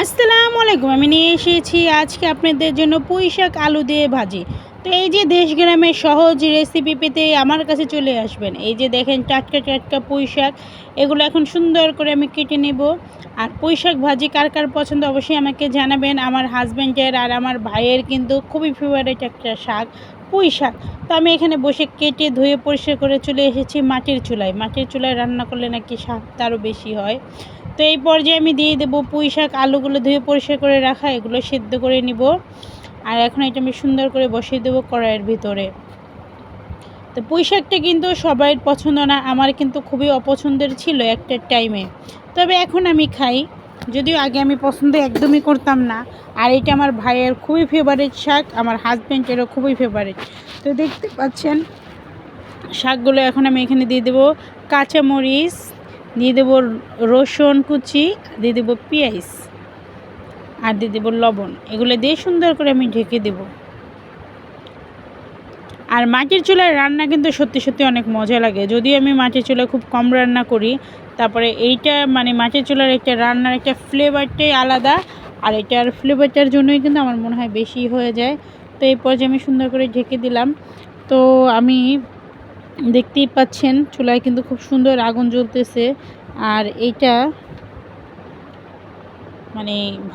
আসসালামু আলাইকুম। আমি নিয়ে এসেছি আজকে আপনাদের জন্য পুঁইশাক আলু দিয়ে ভাজি। তো এই যে দেশ গ্রামের সহজ রেসিপি পেতে আমার কাছে চলে আসবেন। এই যে দেখেন টাটকা টাটকা পুঁইশাক, এগুলো এখন সুন্দর করে আমি কেটে নেব। আর পুঁইশাক ভাজি কার কার পছন্দ অবশ্যই আমাকে জানাবেন। আমার হাজব্যান্ডের আর আমার ভাইয়ের কিন্তু খুবই ফেভারিট একটা শাক পুঁইশাক। তো আমি এখানে বসে কেটে ধুয়ে পরিষ্কার করে চলে এসেছি মাটির চুলায়। মাটির চুলায় রান্না করলে নাকি স্বাদটা আরও বেশি হয়। তো এই পর্যায়ে আমি দিয়ে দেবো পুঁইশাক, আলুগুলো ধুয়ে পরিষ্কার করে রাখা, এগুলো সেদ্ধ করে নিব। আর এখন এটা আমি সুন্দর করে বসিয়ে দেবো কড়াইয়ের ভিতরে। তো পুঁইশাকটা কিন্তু সবাই পছন্দ না, আমার কিন্তু খুবই অপছন্দের ছিল একটা টাইমে, তবে এখন আমি খাই। যদিও আগে আমি পছন্দ একদমই করতাম না। আর এটা আমার ভাইয়ের খুবই ফেভারিট শাক, আমার হাজব্যান্ডেরও খুবই ফেভারিট। তো দেখতে পাচ্ছেন শাকগুলো এখন আমি এখানে দিয়ে দেবো কাঁচামরিচ, দিয়ে দেবো রসুন কুচি, দিয়ে দেবো পেঁয়াজ, আর দিয়ে দেবো লবণ। এগুলো দিয়ে সুন্দর করে আমি ঢেকে দেব। আর মাটির চুলায় রান্না কিন্তু সত্যি সত্যি অনেক মজা লাগে, যদিও আমি মাটির চুলায় খুব কম রান্না করি। তারপরে এইটা মাটির চুলার একটা রান্নার একটা ফ্লেভারটাই আলাদা, আর এটার ফ্লেভারটার জন্যই কিন্তু আমার মনে হয় বেশি হয়ে যায়। তো এই পর্যায়ে আমি সুন্দর করে ঢেকে দিলাম। তো আমি দেখতেই পাচ্ছেন চুলায় কিন্তু খুব সুন্দর আগুন জ্বলতেছে। আর এইটা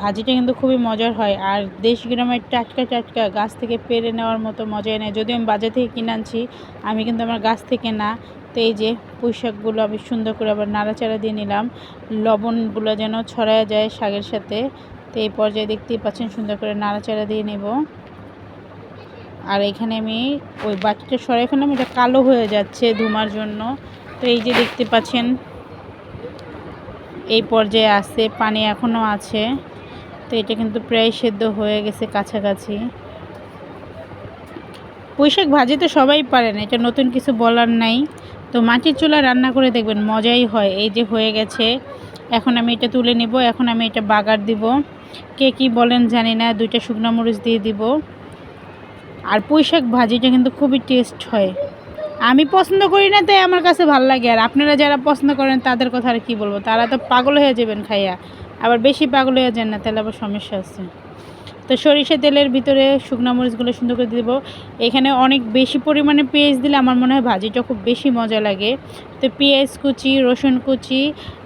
ভাজিটা কিন্তু খুবই মজার হয়। আর দেশ গ্রামের টাটকা টাটকা গাছ থেকে পেড়ে নেওয়ার মতো মজাই নেই। যদিও আমি বাজার থেকে কিনে আনছি, আমি কিন্তু আমার গাছ থেকে না। তো এই যে পুঁইশাকগুলো আমি সুন্দর করে আবার নাড়াচাড়া দিয়ে নিলাম, লবণগুলো যেন ছড়ায় যায় শাকের সাথে। তো এই পর্যায়ে দেখতেই পাচ্ছেন সুন্দর করে নাড়াচাড়া দিয়ে নেব। আর এখানে আমি ওই বাটিটা সরাই ফেললাম, এটা কালো হয়ে যাচ্ছে ধুমার জন্য। তো এই যে দেখতে পাচ্ছেন এই পর্যায়ে আছে, পানি এখনও আছে। তো এটা কিন্তু প্রায় সেদ্ধ হয়ে গেছে কাছাকাছি। পুঁইশাক ভাজি তো সবাই পারেন, এটা নতুন কিছু বলার নাই। তো মাটির চুলা রান্না করে দেখবেন মজাই হয়। এই যে হয়ে গেছে, এখন আমি এটা তুলে নিব। এখন আমি এটা বাগার দিব, কে কি বলেন জানি না, 2টা শুকনো মরিচ দিয়ে দিব। আর পুঁইশাক ভাজিটা কিন্তু খুবই টেস্ট হয়। আমি পছন্দ করি না, তাই আমার কাছে ভালো লাগে। আর আপনারা যারা পছন্দ করেন তাদের কথা আর কী বলবো, তারা তো পাগল হয়ে যাবেন খাইয়া। আবার বেশি পাগল হয়ে যান না, তাহলে আবার সমস্যা আছে। তো সরিষা তেলের ভিতরে শুকনো মরিচগুলো সুন্দর করে দেবো। এখানে অনেক বেশি পরিমাণে পেঁয়াজ দিলে আমার মনে হয় ভাজিটা খুব বেশি মজা লাগে। তো পেঁয়াজ কুচি, রসুন কুচি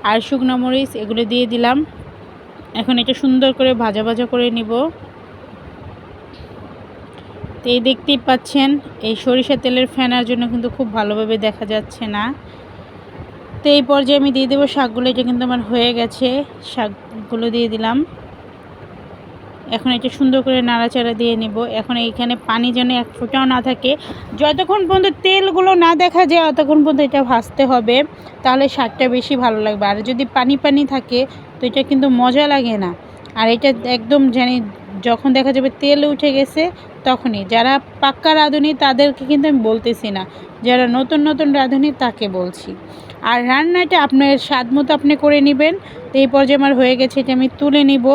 আর শুকনো মরিচ এগুলো দিয়ে দিলাম। এখন এটা সুন্দর করে ভাজা ভাজা করে নিব। তো এই দেখতেই পাচ্ছেন এই সরিষা তেলের ফেনার জন্য কিন্তু খুব ভালোভাবে দেখা যাচ্ছে না। তো এই পর্যায়ে আমি দিয়ে দেবো শাকগুলো। এটা কিন্তু আমার হয়ে গেছে, শাকগুলো দিয়ে দিলাম। এখন এটা সুন্দর করে নাড়াচাড়া দিয়ে নেব। এখন এইখানে পানি যেন এক ফোঁটাও না থাকে, যতক্ষণ পর্যন্ত তেলগুলো না দেখা যায় ততক্ষণ পর্যন্ত এটা ভাজতে হবে, তাহলে শাকটা বেশি ভালো লাগবে। আর যদি পানি পানি থাকে তো এটা কিন্তু মজা লাগে না। আর এটা একদম যখন দেখা যাবে তেল উঠে গেছে তখনই, যারা পাক্কা রাঁধুনি তাদেরকে কিন্তু আমি বলতেছি না, যারা নতুন নতুন রাঁধুনি তাকে বলছি। আর রান্নাটা আপনার স্বাদ মতো আপনি করে নেবেন। তো এই পর্যায়ে আমার হয়ে গেছে, এটা আমি তুলে নিব।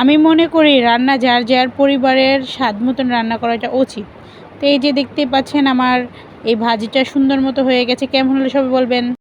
আমি মনে করি রান্না যার যার পরিবারের স্বাদ মতন রান্না করাটা উচিত। তো এই যে দেখতে পাচ্ছেন আমার এই ভাজিটা সুন্দর মতো হয়ে গেছে। কেমন হলে সবাই বলবেন।